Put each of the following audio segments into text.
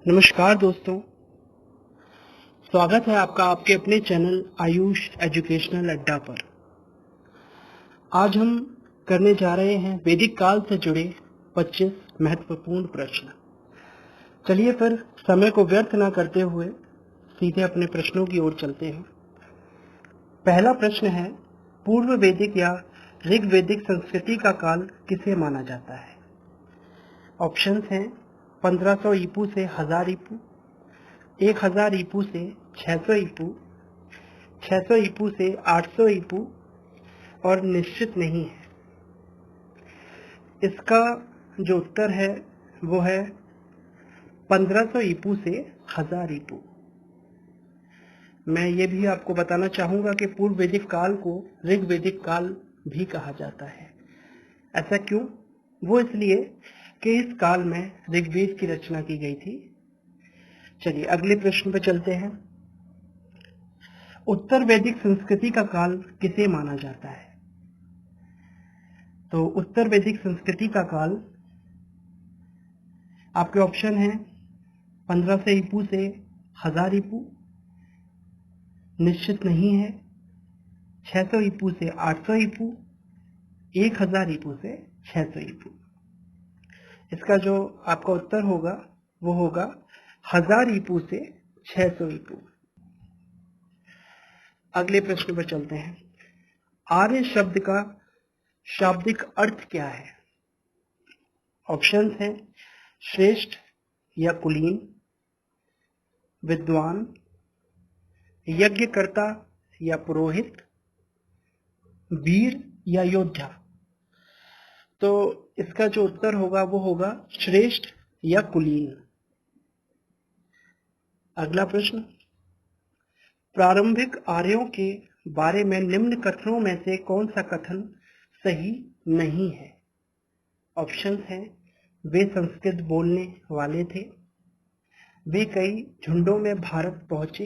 नमस्कार दोस्तों, स्वागत है आपका आपके अपने चैनल आयुष एजुकेशनल अड्डा पर। आज हम करने जा रहे हैं वैदिक काल से जुड़े 25 महत्वपूर्ण प्रश्न। चलिए फिर समय को व्यर्थ न करते हुए सीधे अपने प्रश्नों की ओर चलते हैं। पहला प्रश्न है, पूर्व वैदिक या ऋग्वैदिक संस्कृति का काल किसे माना जाता है? ऑप्शंस हैं 1500 ईपू से 1000 ईपू, 1000 ईपू से 600 ईपू, 600 ईपू से 800 ईपू और निश्चित नहीं है। इसका जो उत्तर है वो है 1500 ईपू से 1000 ईपू। मैं ये भी आपको बताना चाहूंगा कि पूर्व वैदिक काल को ऋग्वैदिक काल भी कहा जाता है। ऐसा क्यों? वो इसलिए कि इस काल में ऋग्वेद की रचना की गई थी। चलिए अगले प्रश्न पर चलते हैं। उत्तर वैदिक संस्कृति का काल किसे माना जाता है? तो उत्तर वैदिक संस्कृति का काल आपके ऑप्शन हैं 1500 ईपू से 1000 ईपू, निश्चित नहीं है, 600 ईपू से 800 ईपू, 1000 ईपू से 600 ईपू। इसका जो आपका उत्तर होगा वो होगा 1000 ईपू से 600 ईपू। अगले प्रश्न पर चलते हैं। आर्य शब्द का शाब्दिक अर्थ क्या है? ऑप्शंस हैं श्रेष्ठ या कुलीन, विद्वान, यज्ञकर्ता या पुरोहित, वीर या योद्धा। तो इसका जो उत्तर होगा वो होगा श्रेष्ठ या कुलीन। अगला प्रश्न, प्रारंभिक आर्यों के बारे में निम्न कथनों में से कौन सा कथन सही नहीं है? ऑप्शंस हैं वे संस्कृत बोलने वाले थे, वे कई झुंडों में भारत पहुंचे,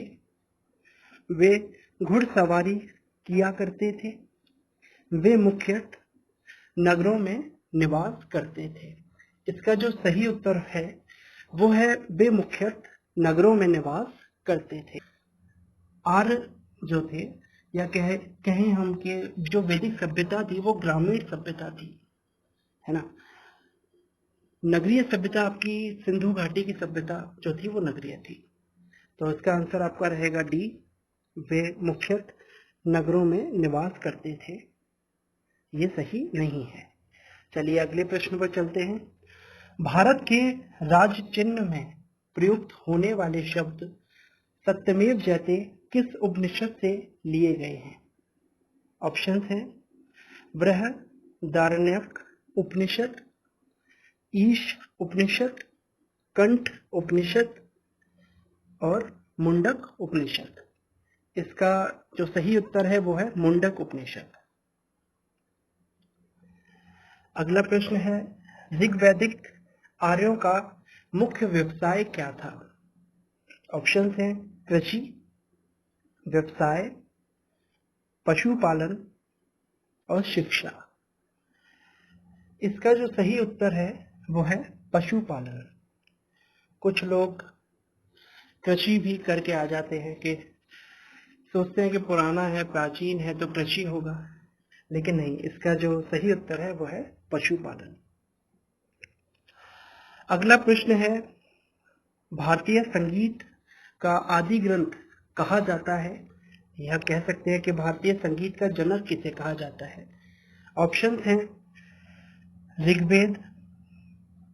वे घुड़सवारी किया करते थे, वे मुख्यतः नगरों में निवास करते थे। इसका जो सही उत्तर है वो है वे मुख्यतः नगरों में निवास करते थे। आर्य जो थे या कहें हम कि जो वैदिक सभ्यता थी वो ग्रामीण सभ्यता थी, है ना। नगरीय सभ्यता आपकी सिंधु घाटी की सभ्यता जो थी वो नगरीय थी। तो इसका आंसर आपका रहेगा डी, वे मुख्यतः नगरों में निवास करते थे। ये सही नहीं है। चलिए अगले प्रश्न पर चलते हैं। भारत के राज्य चिन्ह में प्रयुक्त होने वाले शब्द सत्यमेव जयते किस उपनिषद से लिए गए हैं? ऑप्शंस हैं बृहदारण्यक उपनिषद, ईश उपनिषद, कंठ उपनिषद और मुंडक उपनिषद। इसका जो सही उत्तर है वो है मुंडक उपनिषद। अगला प्रश्न है, ऋग्वैदिक आर्यों का मुख्य व्यवसाय क्या था? ऑप्शंस हैं कृषि, व्यवसाय, पशुपालन और शिक्षा। इसका जो सही उत्तर है वो है पशुपालन। कुछ लोग कृषि भी करके आ जाते हैं कि सोचते हैं कि पुराना है, प्राचीन है तो कृषि होगा, लेकिन नहीं, इसका जो सही उत्तर है वो है पशुपालन। अगला प्रश्न है, भारतीय संगीत का आदि ग्रंथ कहा जाता है, या कह सकते हैं कि भारतीय संगीत का जनक किसे कहा जाता है? ऑप्शन हैं ऋग्वेद,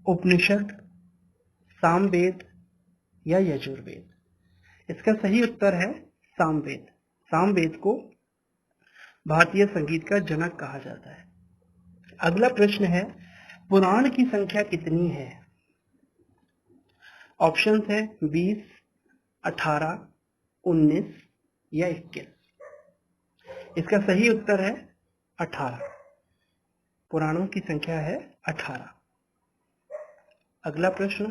उपनिषद, सामवेद या यजुर्वेद। इसका सही उत्तर है सामवेद। सामवेद को भारतीय संगीत का जनक कहा जाता है। अगला प्रश्न है, पुराण की संख्या कितनी है? ऑप्शंस है 20, 18, 19 या 21। इसका सही उत्तर है 18। पुराणों की संख्या है 18। अगला प्रश्न,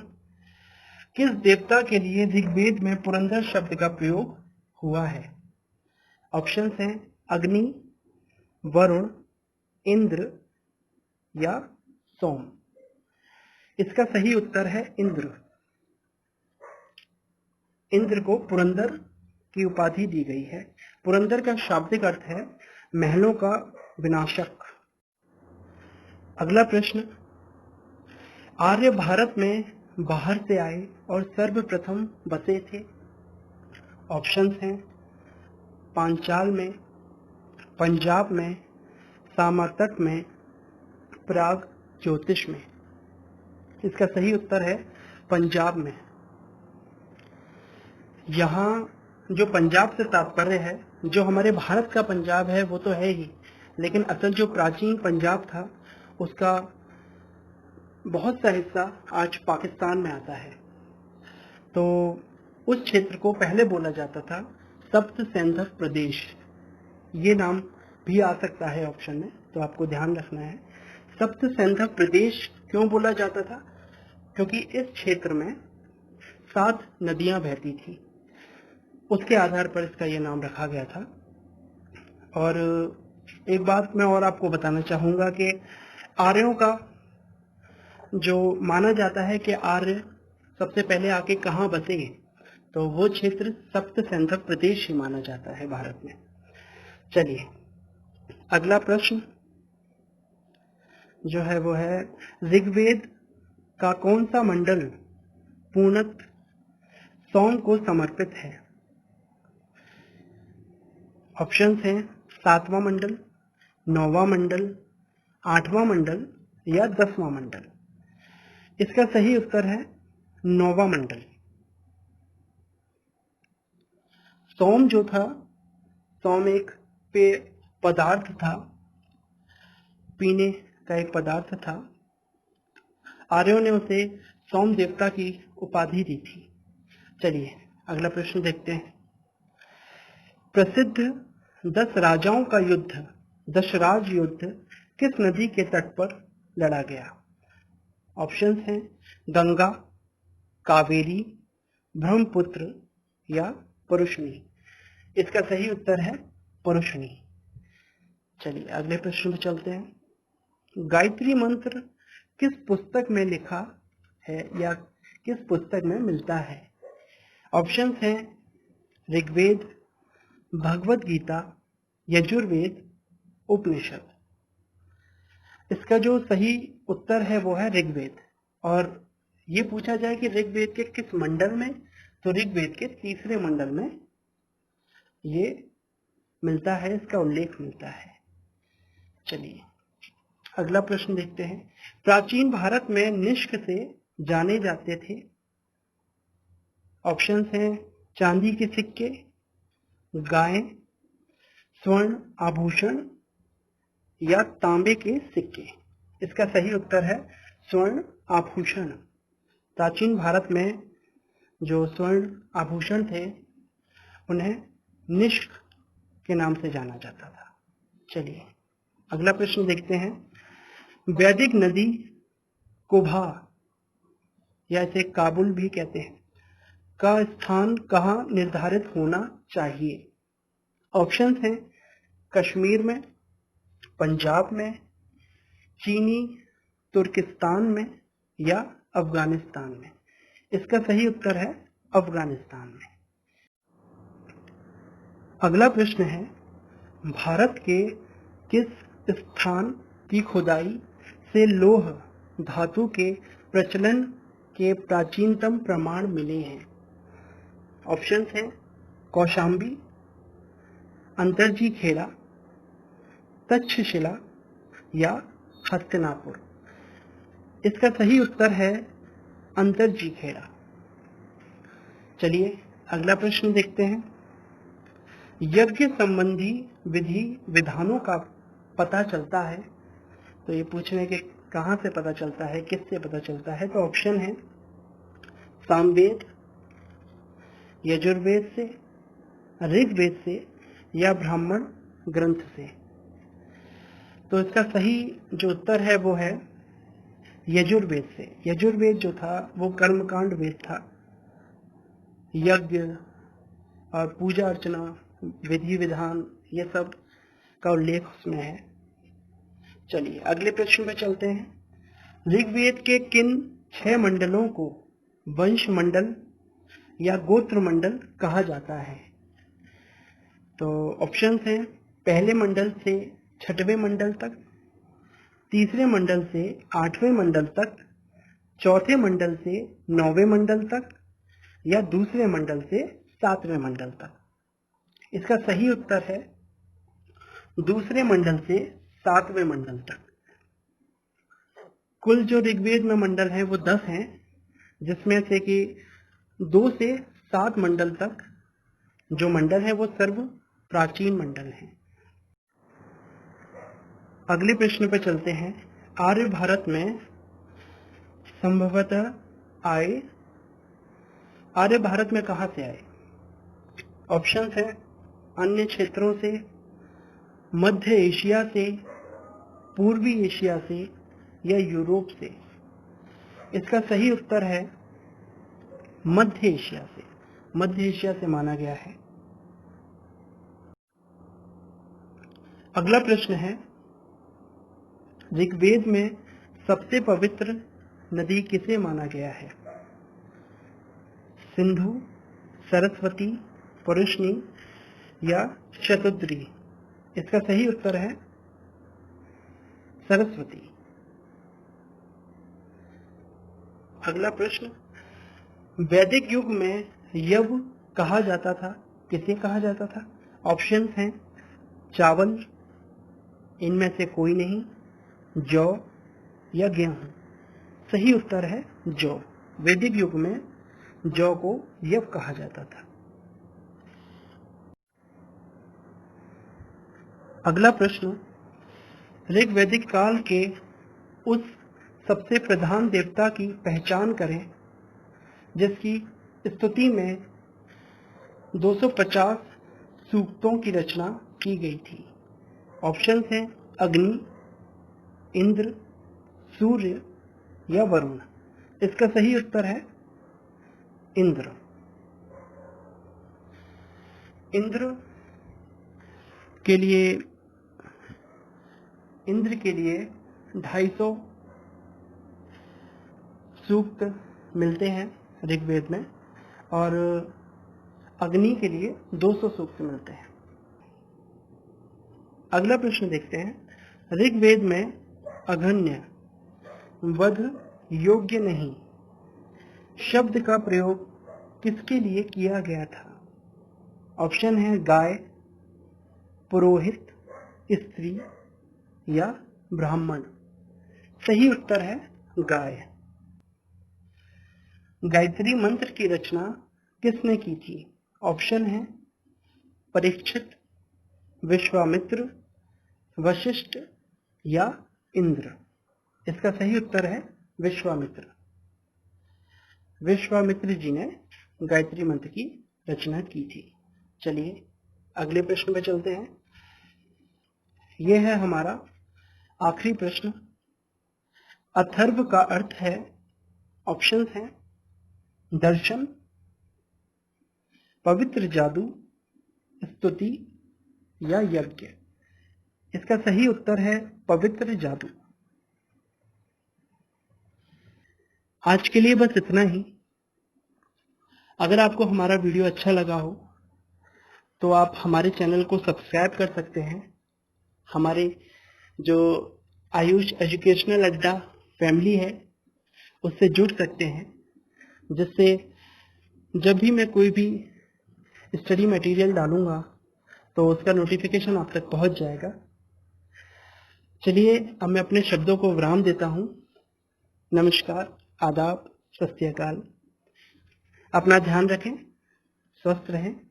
किस देवता के लिए ऋग्वेद में पुरंदर शब्द का प्रयोग हुआ है? ऑप्शंस हैं अग्नि, वरुण, इंद्र या सोम। इसका सही उत्तर है इंद्र। इंद्र को पुरंदर की उपाधि दी गई है। पुरंदर का शाब्दिक अर्थ है महलों का विनाशक। अगला प्रश्न, आर्य भारत में बाहर से आए और सर्वप्रथम बसे थे। ऑप्शंस हैं पांचाल में, पंजाब में, सामातट में, प्राग ज्योतिष में। इसका सही उत्तर है पंजाब में। यहाँ जो पंजाब से तात्पर्य है, जो हमारे भारत का पंजाब है वो तो है ही, लेकिन असल जो प्राचीन पंजाब था उसका बहुत सा हिस्सा आज पाकिस्तान में आता है। तो उस क्षेत्र को पहले बोला जाता था सप्त सैंधव प्रदेश। ये नाम भी आ सकता है ऑप्शन में, तो आपको ध्यान रखना है। सप्त सैंधव प्रदेश क्यों बोला जाता था? क्योंकि इस क्षेत्र में 7 नदियां बहती थी, उसके आधार पर इसका ये नाम रखा गया था। और एक बात मैं और आपको बताना चाहूंगा कि आर्यों का जो माना जाता है कि आर्य सबसे पहले आके कहाँ बसे, तो वो क्षेत्र सप्त सैंधव प्रदेश ही माना जाता है भारत में। चलिए अगला प्रश्न जो है वो है, ऋग्वेद का कौन सा मंडल पूर्णत सोम को समर्पित है? ऑप्शंस हैं 7वां मंडल, 9वां मंडल, 8वां मंडल या 10वां मंडल। इसका सही उत्तर है 9वां मंडल। सोम जो था, सोम एक पदार्थ था, पीने का एक पदार्थ था। आर्यों ने उसे सोम देवता की उपाधि दी थी। चलिए अगला प्रश्न देखते हैं। प्रसिद्ध 10 राजाओं का युद्ध, दशराज युद्ध किस नदी के तट पर लड़ा गया? ऑप्शंस हैं गंगा, कावेरी, ब्रह्मपुत्र या परुष्णी। इसका सही उत्तर है परुष्णी। चलिए अगले प्रश्न पर चलते हैं। गायत्री मंत्र किस पुस्तक में लिखा है या किस पुस्तक में मिलता है? ऑप्शंस हैं ऋग्वेद, भगवत गीता, यजुर्वेद, उपनिषद। इसका जो सही उत्तर है वो है ऋग्वेद। और ये पूछा जाए कि ऋग्वेद के किस मंडल में, तो ऋग्वेद के 3रे मंडल में ये मिलता है, इसका उल्लेख मिलता है। चलिए अगला प्रश्न देखते हैं। प्राचीन भारत में निष्क से जाने जाते थे। ऑप्शंस हैं चांदी के सिक्के, गाय, स्वर्ण आभूषण या तांबे के सिक्के। इसका सही उत्तर है स्वर्ण आभूषण। प्राचीन भारत में जो स्वर्ण आभूषण थे उन्हें निष्क के नाम से जाना जाता था। चलिए अगला प्रश्न देखते हैं। वैदिक नदी कुभा या इसे काबुल भी कहते हैं का स्थान कहाँ निर्धारित होना चाहिए? ऑप्शंस हैं कश्मीर में, पंजाब में, चीनी तुर्किस्तान में या अफगानिस्तान में। इसका सही उत्तर है अफगानिस्तान में। अगला प्रश्न है, भारत के किस स्थान की खुदाई से लौह धातु के प्रचलन के प्राचीनतम प्रमाण मिले हैं? ऑप्शंस हैं कौशाम्बी, अंतरजी खेड़ा, तक्षशिला या हस्तिनापुर। इसका सही उत्तर है अंतरजी खेड़ा। चलिए अगला प्रश्न देखते हैं। यज्ञ संबंधी विधि विधानों का पता चलता है, तो ये पूछ रहे हैं कि कहाँ से पता चलता है, किससे पता चलता है? तो ऑप्शन है सामवेद, यजुर्वेद से, ऋग्वेद से या ब्राह्मण ग्रंथ से। तो इसका सही जो उत्तर है वो है यजुर्वेद से। यजुर्वेद जो था वो कर्मकांड वेद था। यज्ञ और पूजा अर्चना, विधि विधान, ये सब का उल्लेख उसमें है। चलिए अगले प्रश्न पे चलते हैं। ऋग्वेद के किन 6 मंडलों को वंश मंडल या गोत्र मंडल कहा जाता है? तो ऑप्शंस हैं पहले मंडल से छठवें मंडल तक, तीसरे मंडल से आठवें मंडल तक, चौथे मंडल से नौवें मंडल तक या दूसरे मंडल से सातवें मंडल तक। इसका सही उत्तर है दूसरे मंडल से सातवें मंडल तक। कुल जो ऋग्वेद में मंडल है वो 10 हैं, जिसमें से कि 2 से 7 मंडल तक जो मंडल है वो सर्व प्राचीन मंडल हैं। अगले प्रश्न पर चलते हैं। आर्य भारत में संभवतः आए, आर्य भारत में कहां से आए? ऑप्शन है अन्य क्षेत्रों से, मध्य एशिया से, पूर्वी एशिया से या यूरोप से। इसका सही उत्तर है मध्य एशिया से। मध्य एशिया से माना गया है। अगला प्रश्न है ऋग्वेद में सबसे पवित्र नदी किसे माना गया है? सिंधु, सरस्वती, पुरुषनी या शतद्री। इसका सही उत्तर है सरस्वती। अगला प्रश्न, वैदिक युग में यव कहा जाता था, किसे कहा जाता था? ऑप्शंस हैं चावल, इनमें से कोई नहीं, जौ या गेहूं। सही उत्तर है जौ। वैदिक युग में जौ को यव कहा जाता था। अगला प्रश्न, ऋग्वैदिक काल के उस सबसे प्रधान देवता की पहचान करें जिसकी स्तुति में 250 सूक्तों की रचना की गई थी। ऑप्शन हैं अग्नि, इंद्र, सूर्य या वरुण। इसका सही उत्तर है इंद्र। इंद्र के लिए 250 सूक्त मिलते हैं ऋग्वेद में और अग्नि के लिए 200 सूक्त मिलते हैं। अगला प्रश्न देखते हैं। ऋग्वेद में अघन्य, वध योग्य नहीं शब्द का प्रयोग किसके लिए किया गया था? ऑप्शन है गाय, पुरोहित, स्त्री या ब्राह्मण। सही उत्तर है गाय। गायत्री मंत्र की रचना किसने की थी? ऑप्शन है परीक्षित, विश्वामित्र, वशिष्ठ या इंद्र। इसका सही उत्तर है विश्वामित्र। विश्वामित्र जी ने गायत्री मंत्र की रचना की थी। चलिए अगले प्रश्न पे चलते हैं। यह है हमारा आखिरी प्रश्न। अथर्व का अर्थ है, ऑप्शंस हैं दर्शन, पवित्र जादू, स्तुति या यज्ञ। इसका सही उत्तर है पवित्र जादू। आज के लिए बस इतना ही। अगर आपको हमारा वीडियो अच्छा लगा हो तो आप हमारे चैनल को सब्सक्राइब कर सकते हैं। हमारे जो आयुष एजुकेशनल अड्डा फैमिली है उससे जुड़ सकते हैं, जिससे जब भी मैं कोई भी स्टडी मटेरियल डालूंगा तो उसका नोटिफिकेशन आप तक पहुंच जाएगा। चलिए अब मैं अपने शब्दों को विराम देता हूं। नमस्कार, आदाब, सत श्री अकाल। अपना ध्यान रखें, स्वस्थ रहें।